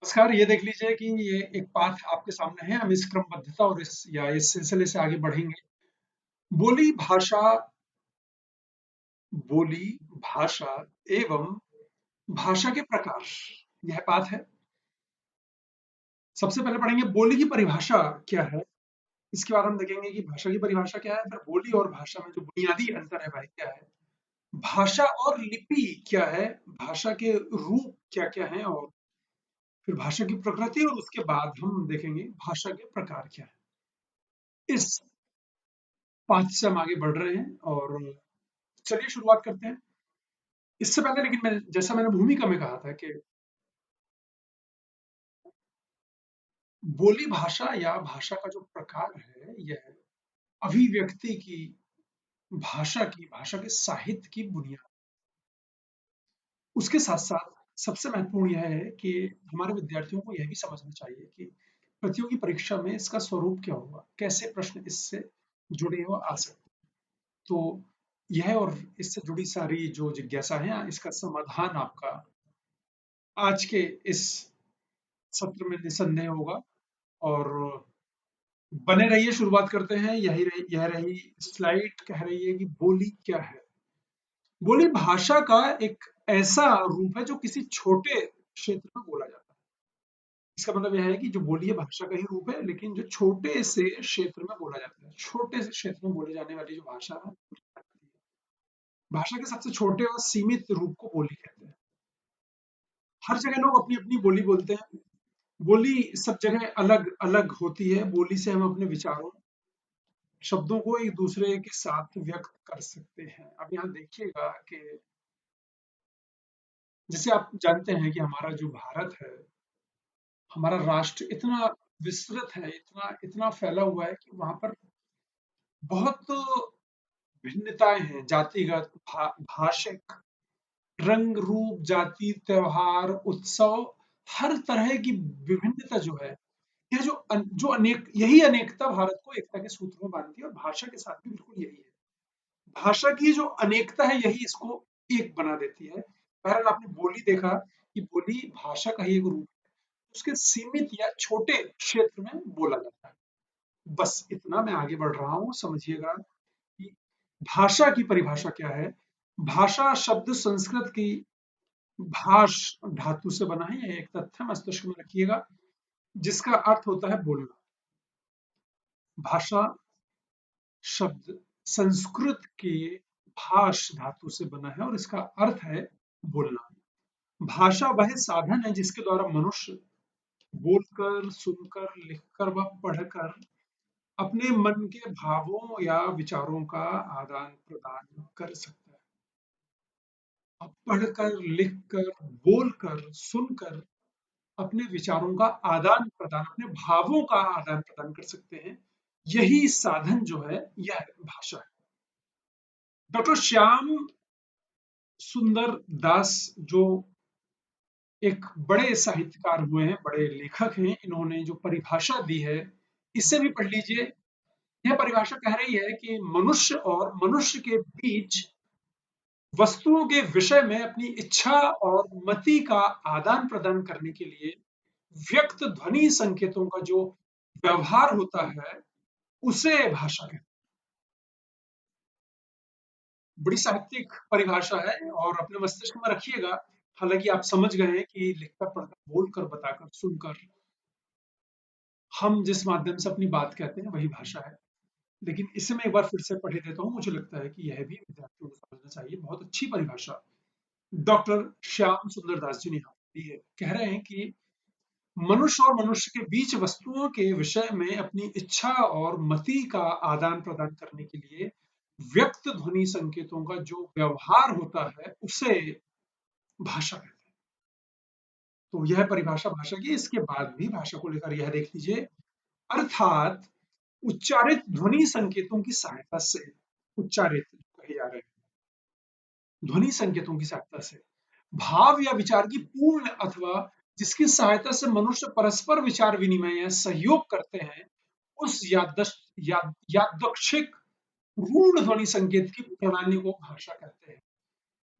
नमस्कार। ये देख लीजिए कि ये एक पाठ आपके सामने है। हम इस क्रमबद्धता और इस सिलसिले से आगे बढ़ेंगे। बोली भाषा बोली भाषा एवं भाषा के प्रकार, यह पाठ है। सबसे पहले पढ़ेंगे बोली की परिभाषा क्या है। इसके बाद हम देखेंगे कि भाषा की परिभाषा क्या है, फिर बोली और भाषा में जो बुनियादी अंतर है वह क्या है। भाषा और लिपि क्या है, भाषा के रूप क्या क्या हैं, और फिर भाषा की प्रकृति, और उसके बाद हम देखेंगे भाषा के प्रकार क्या है। इस 5 से हम आगे बढ़ रहे हैं और चलिए शुरुआत करते हैं। इससे पहले लेकिन जैसा मैंने भूमिका में कहा था कि बोली भाषा या भाषा का जो प्रकार है, यह अभिव्यक्ति की, भाषा के साहित्य की बुनियाद। उसके साथ-साथ सबसे महत्वपूर्ण यह है कि हमारे विद्यार्थियों को यह भी समझना चाहिए कि प्रतियोगी परीक्षा में इसका स्वरूप क्या होगा, कैसे प्रश्न इससे जुड़े हुए आ सकते हैं। तो यह और इससे जुड़ी सारी जो जिज्ञासा है, इसका समाधान आपका आज के इस सत्र में निसंदेह होगा। और बने रहिए, शुरुआत करते हैं। यह रही स्लाइड, कह रही है कि बोली क्या है। बोली भाषा का एक ऐसा रूप है जो किसी छोटे क्षेत्र में बोला जाता है। इसका मतलब यह है कि जो बोली है भाषा का ही रूप है, लेकिन जो छोटे से क्षेत्र में बोला जाता है, छोटे से क्षेत्र में बोले जाने वाली जो भाषा है, भाषा के सबसे छोटे और सीमित रूप को बोली कहते हैं। हर जगह लोग अपनी अपनी बोली बोलते हैं। बोली सब जगह अलग अलग होती है। बोली से हम अपने विचारों, शब्दों को एक दूसरे के साथ व्यक्त कर सकते हैं। अब यहाँ देखिएगा कि जैसे आप जानते हैं कि हमारा जो भारत है, हमारा राष्ट्र इतना विस्तृत है, इतना इतना फैला हुआ है कि वहां पर बहुत भिन्नताएं हैं, जातिगत, भाषिक, रंग रूप, जाति, त्योहार, उत्सव, हर तरह की विभिन्नता जो है, यह जो अनेक, यही अनेकता भारत को एकता के सूत्र में बांधती है, और भाषा के साथ भी बिल्कुल यही है। भाषा की जो अनेकता है, यही इसको एक बना देती है। बहरहाल आपने बोली देखा कि बोली भाषा का ही एक रूप है, उसके सीमित या छोटे क्षेत्र में बोला जाता है। बस इतना, मैं आगे बढ़ रहा हूँ, समझिएगा कि भाषा की परिभाषा क्या है। भाषा शब्द संस्कृत की भाष धातु से बना है, यह एक तथ्य मस्तिष्क में रखिएगा, जिसका अर्थ होता है बोलना। भाषा शब्द संस्कृत के भाष धातु से बना है और इसका अर्थ है बोलना। भाषा वह साधन है जिसके द्वारा मनुष्य बोलकर, सुनकर, लिखकर व पढ़कर अपने मन के भावों या विचारों का आदान प्रदान कर सकता है। अब पढ़कर, लिखकर, बोलकर, सुनकर अपने विचारों का आदान प्रदान, अपने भावों का आदान प्रदान कर सकते हैं। यही साधन जो है, यह भाषा है। डॉक्टर श्याम सुंदर दास, जो एक बड़े साहित्यकार हुए हैं, बड़े लेखक हैं, इन्होंने जो परिभाषा दी है, इससे भी पढ़ लीजिए। यह परिभाषा कह रही है कि मनुष्य और मनुष्य के बीच वस्तुओं के विषय में अपनी इच्छा और मति का आदान प्रदान करने के लिए व्यक्त ध्वनि संकेतों का जो व्यवहार होता है, उसे भाषा कहते हैं। बड़ी साहित्यिक परिभाषा है और अपने मस्तिष्क में रखिएगा। हालांकि आप समझ गए हैं कि लिखकर, पढ़कर, बोलकर, बताकर, सुनकर हम जिस माध्यम से अपनी बात कहते हैं, वही भाषा है। लेकिन इसे मैं एक बार फिर से पढ़ देता हूँ, मुझे लगता है कि यह भी विद्यार्थियों को समझना चाहिए। बहुत अच्छी परिभाषा डॉक्टर श्याम सुंदर दास जी ने यहाँ दी है। कह रहे हैं कि मनुष्य और मनुष्य के बीच वस्तुओं के विषय में अपनी इच्छा और मति का आदान प्रदान करने के लिए व्यक्त ध्वनि संकेतों का जो व्यवहार होता है, उसे भाषा कहते हैं। तो यह परिभाषा भाषा की। इसके बाद भी भाषा को लेकर यह देख लीजिए, अर्थात उच्चारित ध्वनि संकेतों की सहायता से, उच्चारित कहे जा रहे हैं, ध्वनि संकेतों की सहायता से भाव या विचार की पूर्ण, अथवा जिसकी सहायता से मनुष्य परस्पर विचार विनिमय या सहयोग करते हैं, उस यादृच्छिक रूढ़ ध्वनि संकेत की प्रणाली को भाषा कहते हैं।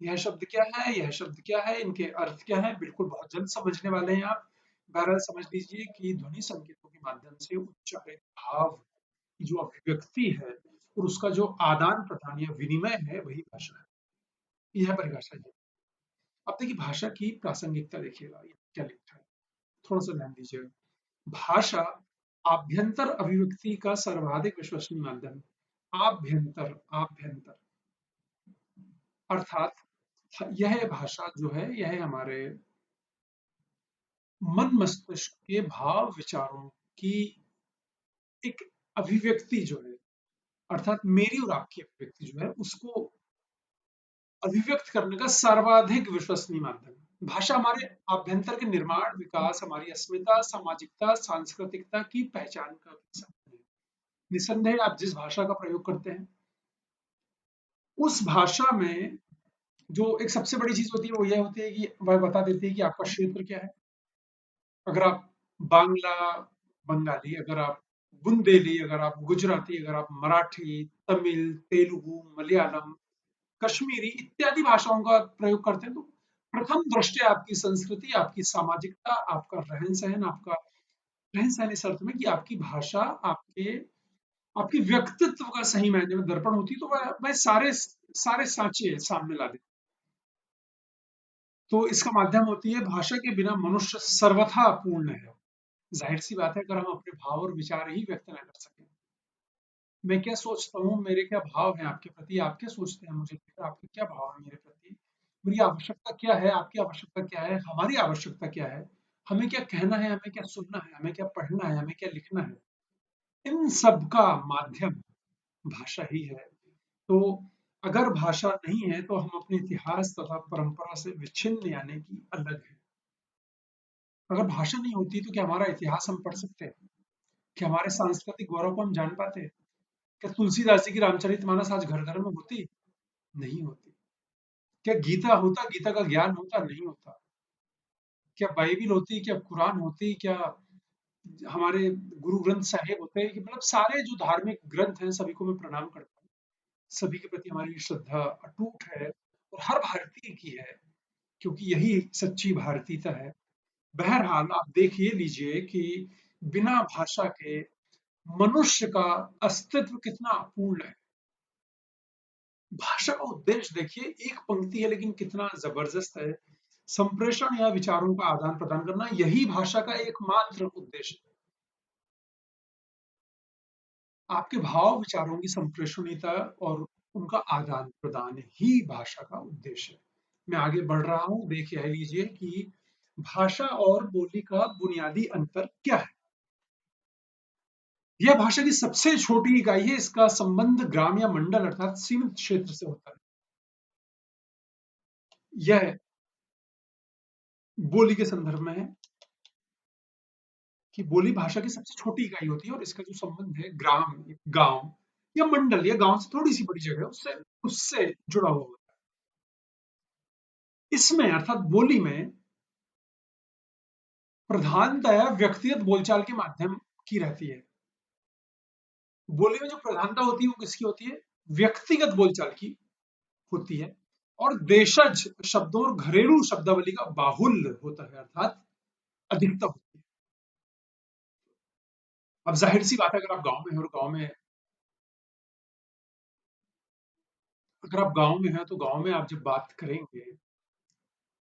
यह शब्द क्या है, यह शब्द क्या है, इनके अर्थ क्या है, बिल्कुल बहुत जल्द समझने वाले हैं आप। बहरहाल समझ लीजिए कि ध्वनि संकेतों के माध्यम से उच्चारित भाव की जो अभिव्यक्ति है और उसका जो आदान प्रदान या विनिमय है वही भाषा है। यह परिभाषा है। अब देखिए भाषा की प्रासंगिकता देखिएगा ये क्या लिखा है, थोड़ा सा ध्यान दीजिएगा। भाषा आभ्यंतर अभिव्यक्ति का सर्वाधिक विश्वसनीय माध्यम है। आभ्यंतर आभ्यंतर अर्थात यह भाषा जो है यह हमारे मन मस्तिष्क के भाव विचारों की एक अभिव्यक्ति जो है, अर्थात मेरी और आपकी अभिव्यक्ति जो है उसको अभिव्यक्त करने का सर्वाधिक विश्वसनीय माध्यम है। भाषा हमारे आभ्यंतर के निर्माण, विकास, हमारी अस्मिता, सामाजिकता, सांस्कृतिकता की पहचान का भी साधन है। निसंदेह आप जिस भाषा का प्रयोग करते हैं उस भाषा में जो एक सबसे बड़ी चीज होती है वो यह होती है कि वह बता देती है कि आपका क्षेत्र क्या है। अगर आप बांग्ला बंगाली, अगर आप बुंदेली, अगर आप गुजराती, अगर आप मराठी, तमिल, तेलुगु, मलयालम, कश्मीरी इत्यादि भाषाओं का प्रयोग करते हैं तो प्रथम दृष्टया आपकी संस्कृति, आपकी सामाजिकता, आपका रहन सहन, आपका रहन सहन इस अर्थ में कि आपकी भाषा आपके आपके व्यक्तित्व का सही मायने में दर्पण होती है, तो वह सारे सारे सांचे सामने ला देती है। तो इसका माध्यम होती है भाषा के बिना मनुष्य सर्वथा अपूर्ण है। जाहिर सी बात है अगर हम अपने भाव और विचार ही व्यक्त ना कर सकें, मैं क्या सोचता हूँ, मेरे क्या भाव हैं आपके प्रति, आप क्या सोचते हैं मुझे लेकर, आपके क्या भाव हैं मेरे प्रति, मेरी आवश्यकता क्या है, आपकी आवश्यकता क्या है, हमारी आवश्यकता क्या है, हमें क्या कहना है, हमें क्या सुनना है, हमें क्या पढ़ना है, हमें क्या लिखना है, इन सब का माध्यम भाषा ही है। तो अगर भाषा नहीं है तो हम अपने इतिहास तथा परंपरा से विच्छिन्न यानी कि अलग है। अगर भाषा नहीं होती तो क्या हमारा इतिहास हम पढ़ सकते हैं, क्या हमारे सांस्कृतिक गौरव को हम जान पाते हैं, क्या तुलसीदास जी की रामचरितमानस आज घर घर में होती, नहीं होती, क्या गीता होता, गीता का ज्ञान होता, नहीं होता, क्या बाइबिल होती, क्या कुरान होती, क्या हमारे गुरु ग्रंथ साहिब होते हैं, कि मतलब सारे जो धार्मिक ग्रंथ हैं सभी को मैं प्रणाम करता हूँ, सभी के प्रति हमारी श्रद्धा अटूट है और हर भारतीय की है, क्योंकि यही सच्ची भारतीयता है। बहरहाल आप देख ये लीजिए कि बिना भाषा के मनुष्य का अस्तित्व कितना अपूर्ण है। भाषा का उद्देश्य देखिए, एक पंक्ति है लेकिन कितना जबरदस्त है। संप्रेषण या विचारों का आदान प्रदान करना, यही भाषा का एकमात्र उद्देश्य है। आपके भाव विचारों की संप्रेषणीयता और उनका आदान प्रदान ही भाषा का उद्देश्य है। मैं आगे बढ़ रहा हूं, देख यह लीजिए कि भाषा और बोली का बुनियादी अंतर क्या है। यह भाषा की सबसे छोटी इकाई है, इसका संबंध ग्राम या मंडल अर्थात सीमित क्षेत्र से होता है। यह बोली के संदर्भ में है कि बोली भाषा की सबसे छोटी इकाई होती है और इसका जो संबंध है ग्राम, गांव या मंडल या गांव से थोड़ी सी बड़ी जगह उससे उससे जुड़ा हुआ होता है। इसमें अर्थात बोली में प्रधानतया व्यक्तिगत बोलचाल के माध्यम की रहती है। बोली में जो प्रधानता होती है वो किसकी होती है, व्यक्तिगत बोलचाल की होती है। और देशज शब्दों और घरेलू शब्दावली का बाहुल्य होता है, अर्थात अधिकता होती है। अब जाहिर सी बात है अगर आप गांव में हैं और गांव में हैं तो गांव में आप जब बात करेंगे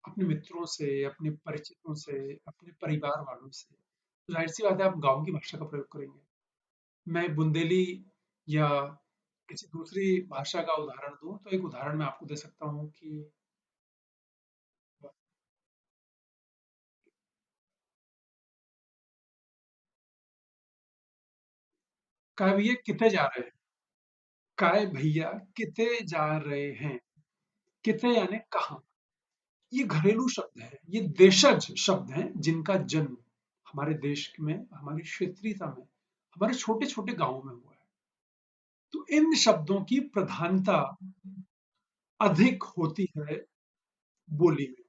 अपने मित्रों से, अपने परिचितों से, अपने परिवार वालों से, तो जाहिर सी बात है आप गांव की भाषा का प्रयोग करेंगे। मैं बुंदेली या किसी दूसरी भाषा का उदाहरण दूं तो एक उदाहरण मैं आपको दे सकता हूं कि काय भैया किते जा रहे हैं, काय भैया किते जा रहे हैं, किते यानी कहाँ। ये घरेलू शब्द है, ये देशज शब्द हैं जिनका जन्म हमारे देश में, हमारी क्षेत्रीयता में, हमारे छोटे छोटे गांवों में हुआ है। तो इन शब्दों की प्रधानता अधिक होती है बोली में।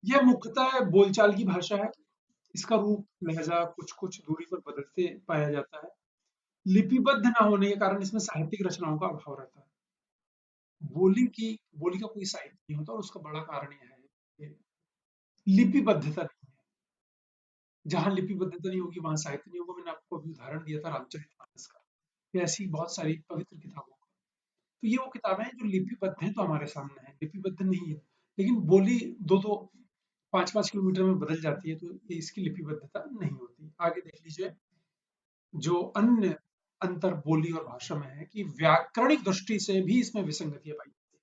यह मुख्यतः बोलचाल की भाषा है। इसका रूप लहजा कुछ कुछ दूरी पर बदलते पाया जाता है। लिपिबद्ध ना होने के कारण इसमें साहित्यिक रचनाओं का अभाव रहता है। बोली का कोई साहित्य नहीं होता और उसका बड़ा कारण यह है कि लिपिबद्धता नहीं है। जहां लिपिबद्धता नहीं होगी वहां साहित्य नहीं होगा। मैंने आपको अभी उदाहरण दिया था रामचरितमानस का, या ऐसी बहुत सारी पवित्र किताबों का। तो ये वो किताबें हैं जो लिपिबद्ध हैं, तो हमारे सामने है, लिपिबद्ध नहीं है, लेकिन बोली दो दो 5-5 किलोमीटर में बदल जाती है, तो ये इसकी लिपिबद्धता नहीं होती। आगे देख लीजिए, जो अन्य अंतर बोली और भाषा में है कि व्याकरणिक दृष्टि से भी इसमें विसंगतियां पाई जाती है।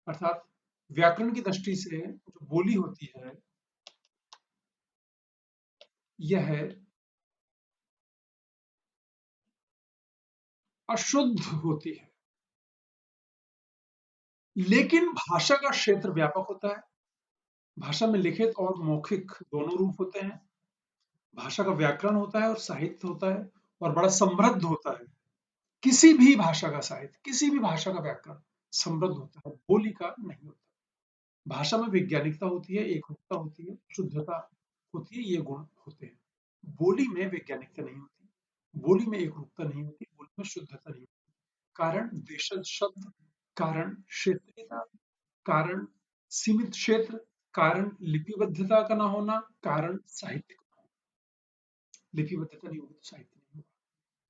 अर्थात व्याकरण की दृष्टि से जो बोली होती है यह अशुद्ध होती है, लेकिन भाषा का क्षेत्र व्यापक होता है। भाषा में लिखित और मौखिक दोनों रूप होते हैं। भाषा का व्याकरण होता है और साहित्य होता है, और बड़ा समृद्ध होता है। किसी भी भाषा का साहित्य, किसी भी भाषा का व्याकरण समृद्ध होता है, बोली का नहीं होता। भाषा में वैज्ञानिकता होती है, एकरूपता होती है, शुद्धता होती है, ये गुण होते हैं। बोली में वैज्ञानिकता नहीं होती, बोली में एकरूपता नहीं होती, बोली में शुद्धता नहीं होती। कारण देशज शब्द, कारण क्षेत्रीयता, कारण सीमित क्षेत्र, कारण लिपिबद्धता का ना होना, कारण साहित्य का ना होना। लिपिबद्धता नहीं होगी तो साहित्य नहीं होगा।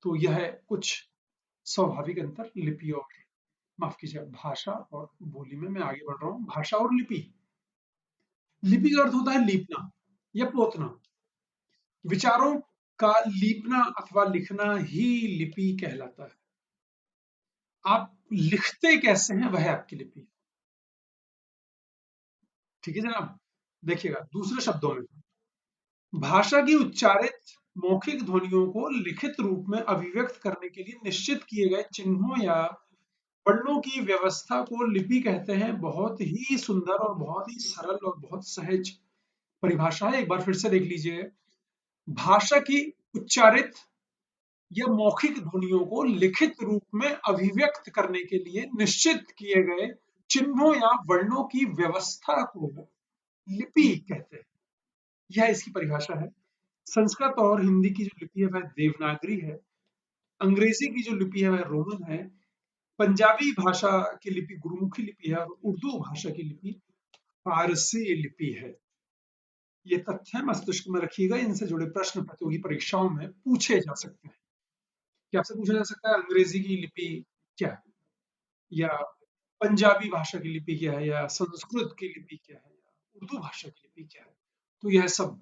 तो यह है कुछ स्वाभाविक अंतर लिपि और, माफ कीजिए, भाषा और बोली में। मैं आगे बढ़ रहा हूँ। भाषा और लिपि। लिपि का अर्थ होता है लीपना या पोतना। विचारों का लीपना अथवा लिखना ही लिपि कहलाता है। आप लिखते कैसे हैं वह आपकी लिपि है। ठीक है जनाब। देखिएगा दूसरे शब्दों में, भाषा की उच्चारित मौखिक ध्वनियों को लिखित रूप में अभिव्यक्त करने के लिए निश्चित किए गए चिन्हों या वर्णों की व्यवस्था को लिपि कहते हैं। बहुत ही सुंदर और बहुत ही सरल और बहुत सहज परिभाषा है। एक बार फिर से देख लीजिए। भाषा की उच्चारित या मौखिक ध्वनियों को लिखित रूप में अभिव्यक्त करने के लिए निश्चित किए गए चिन्हों या वर्णों की व्यवस्था को लिपि कहते हैं। यह इसकी परिभाषा है। संस्कृत और हिंदी की जो लिपि है वह देवनागरी है। अंग्रेजी की जो लिपि है वह रोमन है। पंजाबी भाषा की लिपि गुरुमुखी लिपि है, और उर्दू भाषा की लिपि फारसी लिपि है। ये तथ्य मस्तिष्क में रखिएगा। इनसे जुड़े प्रश्न प्रतियोगी परीक्षाओं में पूछे जा सकते हैं। कि आपसे पूछा जा सकता है अंग्रेजी की लिपि क्या है, या पंजाबी भाषा की लिपि क्या है, या संस्कृत की लिपि क्या है, या उर्दू भाषा की लिपि क्या है। तो यह सब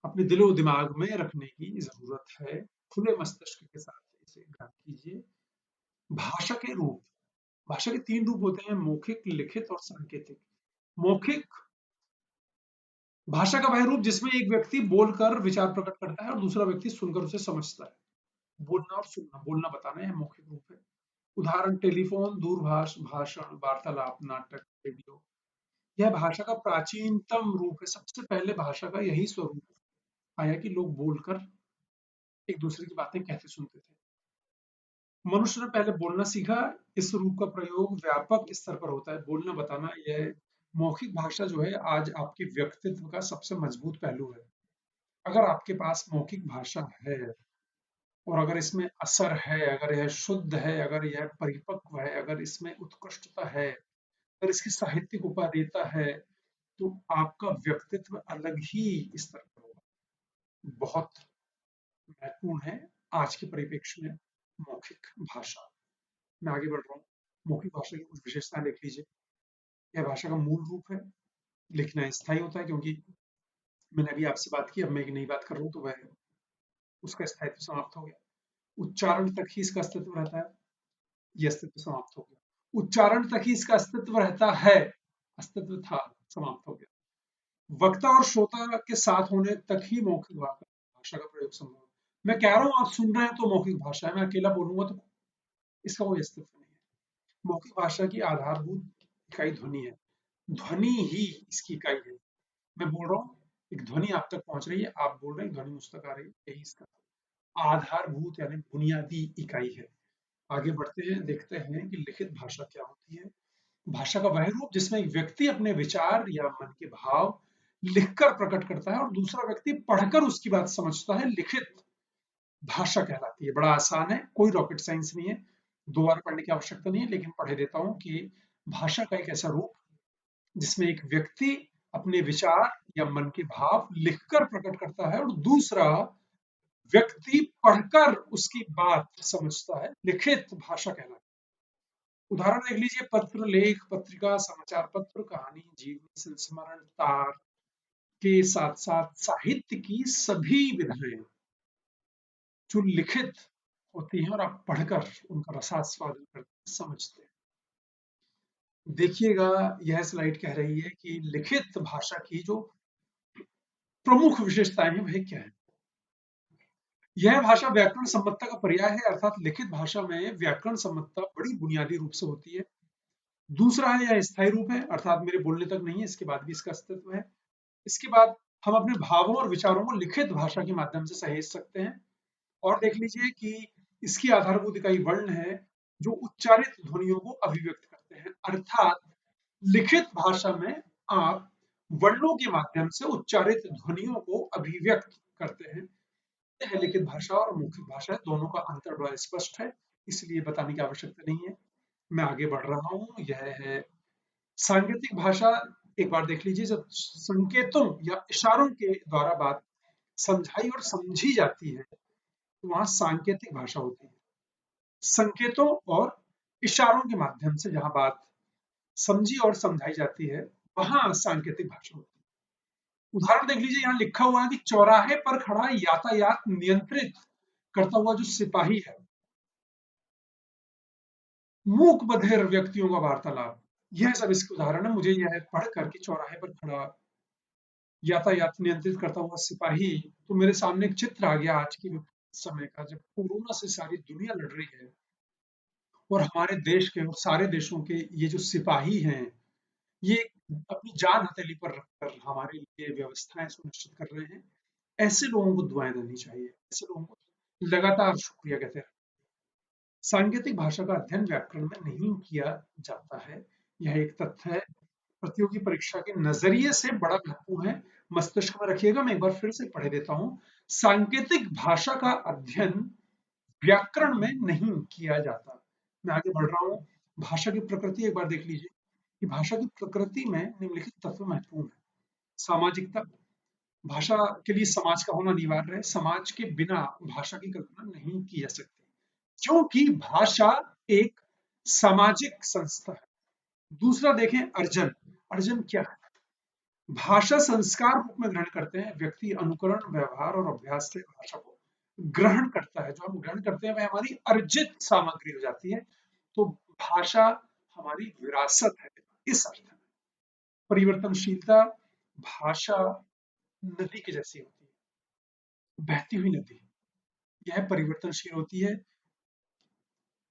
अपने दिलो दिमाग में रखने की जरूरत है। खुले मस्तिष्क के साथ इसे ग्रहण कीजिए। भाषा के रूप। भाषा के 3 रूप होते हैं, मौखिक, लिखित और सांकेतिक। मौखिक भाषा का वह रूप जिसमें एक व्यक्ति बोलकर विचार प्रकट करता है और दूसरा व्यक्ति सुनकर उसे समझता है। बोलना और सुनना, बोलना बताना, यह मौखिक रूप है। उदाहरण टेलीफोन, दूरभाष, भाषण, वार्तालाप, नाटक, रेडियो। यह भाषा का प्राचीनतम रूप है। सबसे पहले भाषा का यही स्वरूप आया कि लोग बोलकर एक दूसरे की बातें कहते सुनते थे। मनुष्य ने पहले बोलना सीखा। इस रूप का प्रयोग व्यापक स्तर पर होता है। बोलना बताना, यह मौखिक भाषा जो है आज आपके व्यक्तित्व का सबसे मजबूत पहलू है। अगर आपके पास मौखिक भाषा है और अगर इसमें असर है, अगर यह शुद्ध है, अगर यह परिपक्व है, अगर इसमें उत्कृष्टता है, अगर इसकी साहित्यिक उपादेयता है, तो आपका व्यक्तित्व अलग ही स्तर पर होगा। बहुत महत्वपूर्ण है आज के परिप्रेक्ष्य में मौखिक भाषा। मैं आगे बढ़ रहा हूँ। मौखिक भाषा की कुछ विशेषताएं देख लीजिए। यह भाषा का मूल रूप है। लिखना स्थायी होता है, क्योंकि मैंने अभी आपसे बात की, अब मैं एक नई बात कर रहा हूँ तो वह उसका स्थायित्व समाप्त हो गया। उच्चारण तक ही इसका अस्तित्व रहता है। ये अस्तित्व समाप्त हो गया। उच्चारण तक ही इसका अस्तित्व रहता है, अस्तित्व था, समाप्त हो गया। वक्ता और श्रोता के साथ होने तक ही मौखिक भाषा का प्रयोग संभव है। मैं कह रहा हूं आप सुन रहे हैं तो मौखिक भाषा है, मैं अकेला बोलूंगा तो इसका कोई अस्तित्व नहीं है। मौखिक भाषा की आधारभूत इकाई ध्वनि है। ध्वनि ही इसकी इकाई है। मैं बोल रहा हूँ, एक ध्वनि आप तक पहुंच रही है, आप बोल रहे हैं, ध्वनि मुझ तक आ रही है, यही इसका आधारभूत यानी बुनियादी इकाई है। आगे बढ़ते हैं, देखते हैं कि लिखित भाषा क्या होती है। भाषा का वह रूप जिसमें एक व्यक्ति अपने विचार या मन के भाव लिखकर प्रकट करता है और दूसरा व्यक्ति पढ़कर उसकी बात समझता है, लिखित भाषा कहलाती है। बड़ा आसान है, कोई रॉकेट साइंस नहीं है, 2 बार पढ़ने की आवश्यकता नहीं है, लेकिन पढ़े देता हूं कि भाषा का एक ऐसा रूप जिसमें एक व्यक्ति अपने विचार या मन के भाव लिखकर प्रकट करता है, और दूसरा व्यक्ति पढ़कर उसकी बात समझता है, लिखित भाषा कहलाती है। उदाहरण देख लीजिए, पत्र, लेख, पत्रिका, समाचार पत्र, कहानी, जीवनी, संस्मरण, तार के साथ साथ साहित्य की सभी विधाएं जो लिखित होती हैं और आप पढ़कर उनका रसास्वादन करते समझते हैं। देखिएगा, यह स्लाइड कह रही है कि लिखित भाषा की जो प्रमुख विशेषताएं हैं वह क्या है। यह भाषा व्याकरण सम्मतता का पर्याय है, अर्थात लिखित भाषा में व्याकरण सम्मतता बड़ी बुनियादी रूप से होती है। दूसरा है, यह स्थायी रूप है, अर्थात मेरे बोलने तक नहीं है, इसके बाद भी इसका अस्तित्व है। इसके बाद हम अपने भावों और विचारों को लिखित भाषा के माध्यम से सहेज सकते हैं। और देख लीजिए कि इसकी आधारभूत इकाई वर्ण है, जो उच्चारित ध्वनियों को अभिव्यक्त करते हैं, अर्थात लिखित भाषा में आप वर्णों के माध्यम से उच्चारित ध्वनियों को अभिव्यक्त करते हैं। यह लिखित भाषा और मौखिक भाषा दोनों का अंतर बड़ा स्पष्ट है, इसलिए बताने की आवश्यकता नहीं है। मैं आगे बढ़ रहा हूँ। यह है सांकेतिक भाषा। एक बार देख लीजिए, जब संकेतों या इशारों के द्वारा बात समझाई और समझी जाती है तो वहां सांकेतिक भाषा होती है। संकेतों और इशारों के माध्यम से जहां बात समझी और समझाई जाती है वहां सांकेतिक भाषा होती है। उदाहरण देख लीजिए, यहाँ लिखा हुआ है कि चौराहे पर खड़ा यातायात नियंत्रित करता हुआ जो सिपाही है, मूक बधिर व्यक्तियों का वार्तालाप, यह सब इसके उदाहरण है। मुझे यह पढ़ करके चौराहे पर खड़ा यातायात नियंत्रित करता हुआ सिपाही, तो मेरे सामने एक चित्र आ गया आज के समय का, जब कोरोना से सारी दुनिया लड़ रही है और हमारे देश के और सारे देशों के ये जो सिपाही हैं, ये अपनी जान हथेली पर रखकर हमारे लिए व्यवस्थाएं सुनिश्चित कर रहे हैं। ऐसे लोगों को दुआएं देनी चाहिए, ऐसे लोगों को लगातार शुक्रिया कहते हैं। सांकेतिक भाषा का अध्ययन व्याकरण में नहीं किया जाता है, यह एक तथ्य है। प्रतियोगी परीक्षा के नजरिए से बड़ा महत्वपूर्ण है, मस्तिष्क में रखिएगा। मैं एक बार फिर से पढ़े देता हूँ। सांकेतिक भाषा का अध्ययन व्याकरण में नहीं किया जाता। मैं आगे बढ़ रहा हूँ। भाषा की प्रकृति एक बार देख लीजिए कि भाषा की प्रकृति में निम्नलिखित तत्व महत्वपूर्ण है। सामाजिकता, भाषा के लिए समाज का होना अनिवार्य है। समाज के बिना भाषा की कल्पना नहीं की जा सकती, क्योंकि भाषा एक सामाजिक संस्था है। दूसरा देखें, अर्जन। अर्जन क्या है? भाषा संस्कार रूप में ग्रहण करते हैं। व्यक्ति अनुकरण, व्यवहार और अभ्यास से भाषा को ग्रहण करता है। जो हम ग्रहण करते हैं वह हमारी अर्जित सामग्री हो जाती है। तो भाषा हमारी विरासत है इस अर्थ में। परिवर्तनशीलता, भाषा नदी के जैसी होती है, बहती हुई नदी, यह परिवर्तनशील होती है।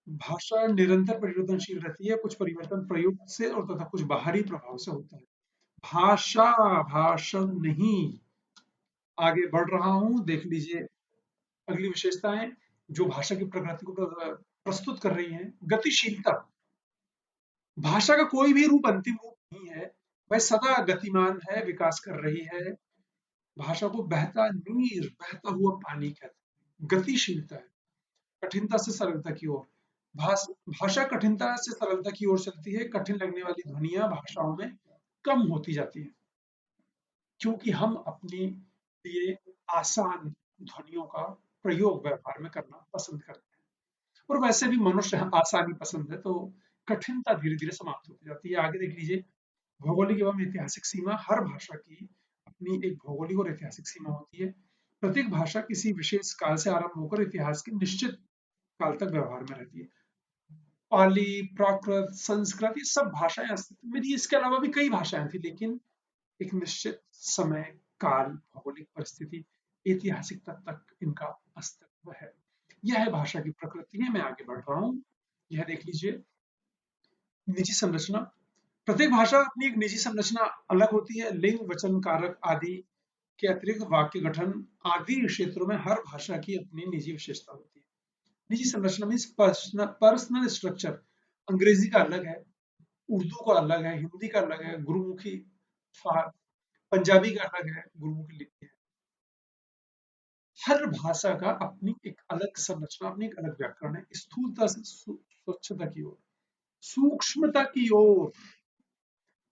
भाषा निरंतर परिवर्तनशील रहती है, कुछ परिवर्तन प्रयुक्त से और तथा कुछ बाहरी प्रभाव से होता है। भाषा भाषण नहीं। आगे बढ़ रहा हूं, देख लीजिए अगली विशेषताएं जो भाषा की प्रकृति को प्रस्तुत कर रही हैं। गतिशीलता, भाषा का कोई भी रूप अंतिम रूप नहीं है, वह सदा गतिमान है, विकास कर रही है। भाषा को बहता नीर, बहता हुआ पानी कहते हैं। गतिशीलता है। कठिनता से सरलता की ओर, भाषा कठिनता से सरलता की ओर चलती है। कठिन लगने वाली ध्वनियां भाषाओं में कम होती जाती है, क्योंकि हम अपने लिए आसान ध्वनियों का प्रयोग व्यवहार में करना पसंद करते हैं। और वैसे भी मनुष्य आसानी पसंद है, तो कठिनता धीरे धीरे समाप्त होती जाती है। आगे देख लीजिए, भौगोलिक एवं ऐतिहासिक सीमा। हर भाषा की अपनी एक भौगोलिक और ऐतिहासिक सीमा होती है। प्रत्येक भाषा किसी विशेष काल से आरंभ होकर इतिहास के निश्चित काल तक व्यवहार में रहती है। पाली, प्राकृत, संस्कृत, ये सब भाषाएं अस्तित्व में थी। इसके अलावा भी कई भाषाएं थी, लेकिन एक निश्चित समय, काल, भौगोलिक परिस्थिति, ऐतिहासिकता तक इनका अस्तित्व है। यह है भाषा की प्रकृति है। मैं आगे बढ़ रहा हूँ। यह देख लीजिए, निजी संरचना। प्रत्येक भाषा अपनी एक निजी संरचना अलग होती है। लिंग, वचन, कारक आदि के अतिरिक्त वाक्य गठन आदि क्षेत्रों में हर भाषा की अपनी निजी विशेषता होती है। निजी संरचना मीन्स पर्सनल स्ट्रक्चर। अंग्रेजी का अलग है, उर्दू का अलग है, हिंदी का अलग है, गुरुमुखी, पंजाबी का अलग है, गुरुमुखी लिपि है। हर भाषा का अपनी एक अलग संरचना, अपनी एक अलग व्याकरण है। स्थूलता से स्वच्छता की ओर, सूक्ष्मता की ओर,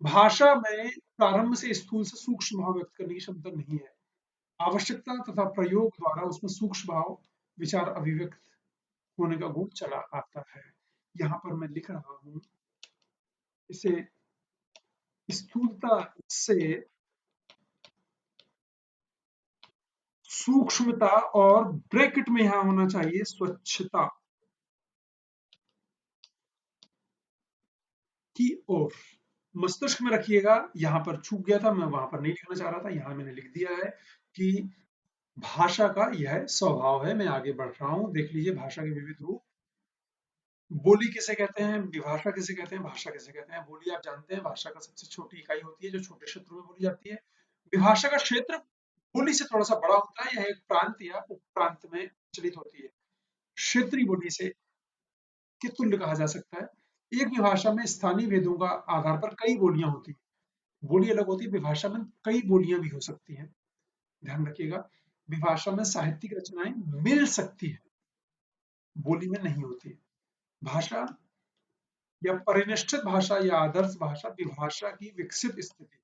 भाषा में प्रारंभ से स्थूल से सूक्ष्म भाव व्यक्त करने की क्षमता नहीं है। आवश्यकता तथा प्रयोग द्वारा उसमें सूक्ष्म भाव विचार अभिव्यक्त होने का गुण चला आता है। यहाँ पर मैं लिख रहा हूं इसे, स्थूलता से सूक्ष्मता और ब्रैकेट में यहां होना चाहिए स्वच्छता की ओर। मस्तिष्क में रखिएगा, यहां पर चूक गया था, मैं वहां पर नहीं लिखना चाह रहा था, यहां मैंने लिख दिया है कि भाषा का यह स्वभाव है। मैं आगे बढ़ रहा हूं, देख लीजिए भाषा के विविध रूप। बोली किसे कहते हैं, विभाषा किसे कहते हैं, भाषा किसे कहते हैं। बोली आप जानते हैं भाषा का सबसे छोटी इकाई होती है जो छोटे क्षेत्रों में बोली जाती है। विभाषा का क्षेत्र बोली से थोड़ा सा बड़ा होता है, यह एक प्रांत या उपप्रांत में प्रचलित होती है। क्षेत्रीय बोली से के तुल्य कहा जा सकता है। एक विभाषा में स्थानीय भेदों का आधार पर कई बोलियां होती हैं। बोली अलग होती है, विभाषा में कई बोलियां भी हो सकती हैं। ध्यान रखिएगा, विभाषा में साहित्यिक रचनाएं मिल सकती है, बोली में नहीं होती। भाषा या परिनिष्ठित भाषा या आदर्श भाषा विभाषा की विकसित स्थिति।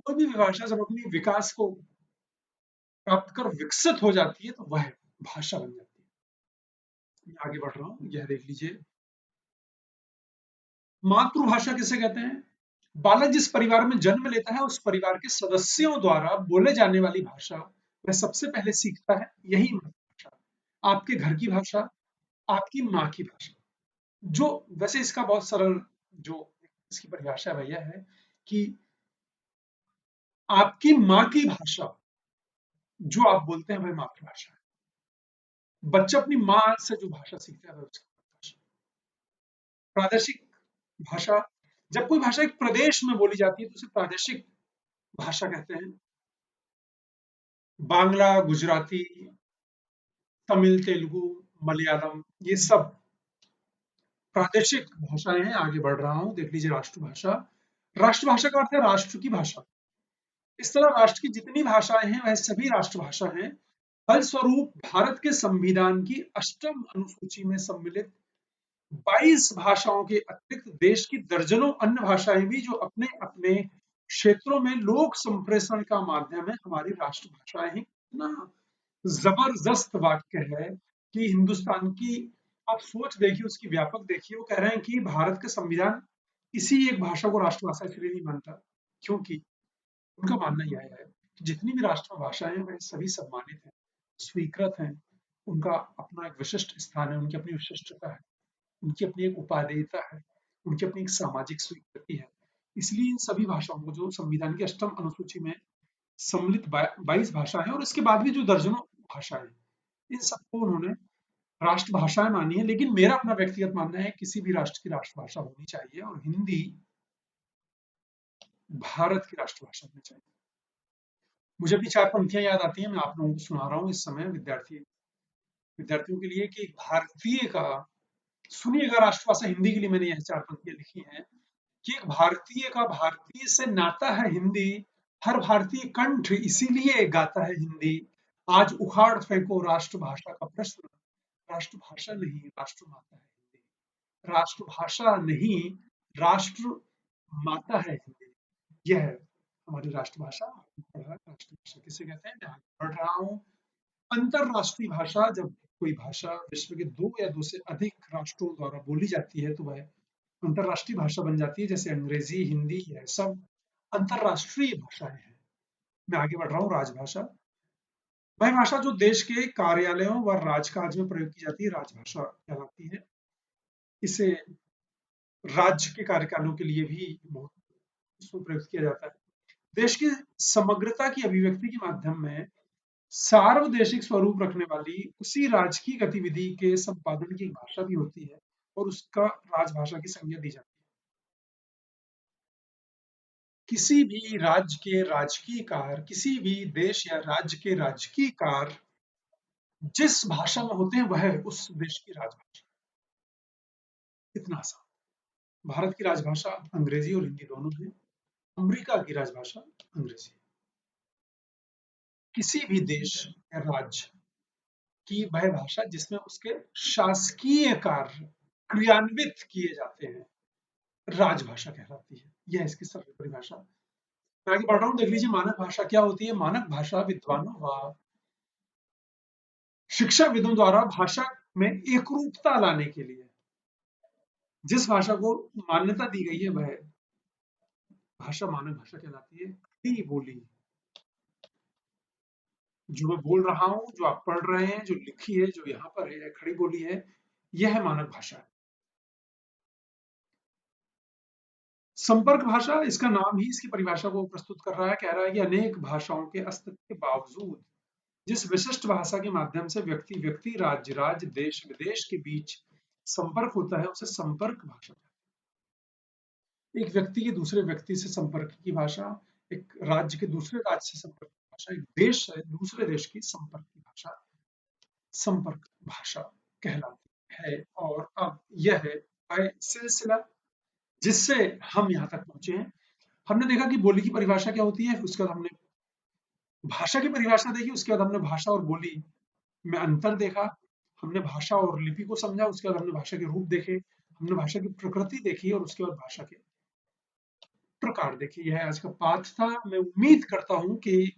कोई भी विभाषा जब अपनी विकास को प्राप्त कर विकसित हो जाती है तो वह भाषा बन जाती है। मैं आगे बढ़ रहा हूं, यह देख लीजिए। मातृभाषा किसे कहते हैं, बालक जिस परिवार में जन्म लेता है उस परिवार के सदस्यों द्वारा बोले जाने वाली भाषा वह सबसे पहले सीखता है, यही मातृभाषा। आपके घर की भाषा, आपकी माँ की भाषा। जो वैसे इसका बहुत सरल जो इसकी परिभाषा भैया है कि आपकी माँ की भाषा जो आप बोलते हैं वह मातृभाषा है। बच्चा अपनी माँ से जो भाषा सीखता है वह उसकी भाषा। प्रादेशिक भाषा, जब कोई भाषा एक प्रदेश में बोली जाती है तो उसे प्रादेशिक भाषा कहते हैं। बांग्ला, गुजराती, तमिल, तेलुगु, मलयालम, ये सब प्रादेशिक भाषाएं हैं। आगे बढ़ रहा हूं, देख लीजिए राष्ट्रभाषा। राष्ट्रभाषा का अर्थ है राष्ट्र की भाषा। इस तरह राष्ट्र की जितनी भाषाएं हैं वह सभी राष्ट्रभाषा हैं। फलस्वरूप भारत के संविधान की अष्टम अनुसूची में सम्मिलित 22 भाषाओं के अतिरिक्त देश की दर्जनों अन्य भाषाएं भी जो अपने अपने क्षेत्रों में लोक संप्रेषण का माध्यम है हमारी राष्ट्रभाषाएं हैं। कितना जबरदस्त वाक्य है कि हिंदुस्तान की, आप सोच देखिए उसकी व्यापक देखिए। वो कह रहे हैं कि भारत का संविधान किसी एक भाषा को राष्ट्रभाषा इसलिए नहीं मानता क्योंकि उनका मानना यह है कि जितनी भी राष्ट्रभाषाएं हैं वह सभी सम्मानित हैं, स्वीकृत हैं। उनका अपना एक विशिष्ट स्थान है, उनकी अपनी विशिष्टता है, उनकी अपनी एक उपादेयता है, उनकी अपनी एक सामाजिक स्वीकृति है। इसलिए इन सभी भाषाओं को जो संविधान की अष्टम अनुसूची में सम्मिलित 22 भाषा है और इसके बाद भी जो दर्जनों भाषाएं हैं, इन सबको उन्होंने राष्ट्रभाषाएं मानी है। लेकिन मेरा अपना व्यक्तिगत मानना है किसी भी राष्ट्र की राष्ट्रभाषा होनी चाहिए और हिंदी भारत की राष्ट्रभाषा होनी चाहिए। मुझे अपनी 4 पंक्तियां याद आती हैं, मैं आप लोगों को सुना रहा हूँ इस समय विद्यार्थियों के लिए कि एक भारतीय का, सुनिएगा राष्ट्रभाषा हिंदी के लिए मैंने यह 4 पंक्तियां लिखी हैं कि एक भारतीय का भारतीय से नाता है हिंदी, हर भारतीय कंठ इसीलिए गाता है हिंदी। आज उखाड़ फेंको राष्ट्रभाषा का प्रश्न, राष्ट्रभाषा नहीं राष्ट्रमाता है हिंदी। राष्ट्रभाषा नहीं राष्ट्र माता है हिंदी। यह है हमारी राष्ट्रभाषा। राष्ट्रभाषा किसे कहते हैं, मैं आगे बढ़ रहा हूँ। अंतरराष्ट्रीय भाषा, जब कोई भाषा विश्व के 2 या 2 से अधिक राष्ट्रों द्वारा बोली जाती है तो वह अंतरराष्ट्रीय भाषा बन जाती है। जैसे अंग्रेजी, हिंदी, यह सब अंतरराष्ट्रीय भाषाएं हैं। मैं आगे बढ़ रहा हूँ, राजभाषा। वह भाषा जो देश के कार्यालयों व राजकाज में प्रयोग की जाती है राजभाषा कहलाती है। इसे राज्य के कार्यकालों के लिए भी बहुत इसको प्रयुक्त किया जाता है। देश की समग्रता की अभिव्यक्ति के माध्यम में सार्वदेशिक स्वरूप रखने वाली उसी राज्य की गतिविधि के संपादन की एक भाषा भी होती है और उसका राजभाषा की संज्ञा दी जाती है। किसी भी राज्य के राजकीय कार्य, किसी भी देश या राज्य के राजकीय कार्य जिस भाषा में होते हैं वह उस देश की राजभाषा। इतना आसान। भारत की राजभाषा अंग्रेजी और हिंदी दोनों है। अमेरिका की राजभाषा अंग्रेजी। किसी भी देश या राज्य की वह भाषा जिसमें उसके शासकीय कार्य क्रियान्वित किए जाते हैं राजभाषा कहलाती है। यह इसकी सरल परिभाषा। मैं आगे बढ़ रहा हूँ, देख लीजिए मानक भाषा क्या होती है। मानक भाषा विद्वानों व शिक्षाविदों द्वारा भाषा में एकरूपता लाने के लिए जिस भाषा को मान्यता दी गई है वह भाषा मानक भाषा कहलाती है। खड़ी बोली, जो मैं बोल रहा हूँ, जो आप पढ़ रहे हैं, जो लिखी है, जो यहाँ पर है, खड़ी बोली है, यह है मानक भाषा। संपर्क भाषा, इसका नाम ही इसकी परिभाषा को प्रस्तुत कर रहा है। कह रहा है कि अनेक भाषाओं के अस्तित्व के बावजूद जिस विशिष्ट भाषा के माध्यम से व्यक्ति व्यक्ति, राज्य राज्य, देश विदेश के बीच संपर्क होता है, उसे संपर्क भाषा कहते हैं। एक व्यक्ति के दूसरे व्यक्ति से संपर्क की भाषा, एक राज्य के दूसरे राज्य से संपर्क की भाषा, एक देश से दूसरे देश की संपर्क की भाषा संपर्क भाषा कहलाती है। और अब यह है सिलसिला जिससे हम यहाँ तक पहुंचे हैं। हमने देखा कि बोली की परिभाषा क्या होती है, उसके बाद हमने भाषा की परिभाषा देखी, उसके बाद हमने भाषा और बोली में अंतर देखा, हमने भाषा और लिपि को समझा, उसके बाद हमने भाषा के रूप देखे, हमने भाषा की प्रकृति देखी और उसके बाद भाषा के प्रकार देखे। यह आज का पाठ था। मैं उम्मीद करता हूं कि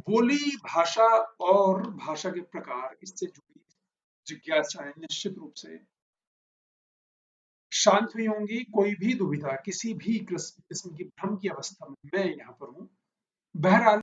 बोली, भाषा और भाषा के प्रकार, इससे जुड़ी जिज्ञासाएं निश्चित रूप से शांत हुई होंगी। कोई भी दुविधा, किसी भी किस्म की भ्रम की अवस्था में मैं यहाँ पर हूँ। बहरहाल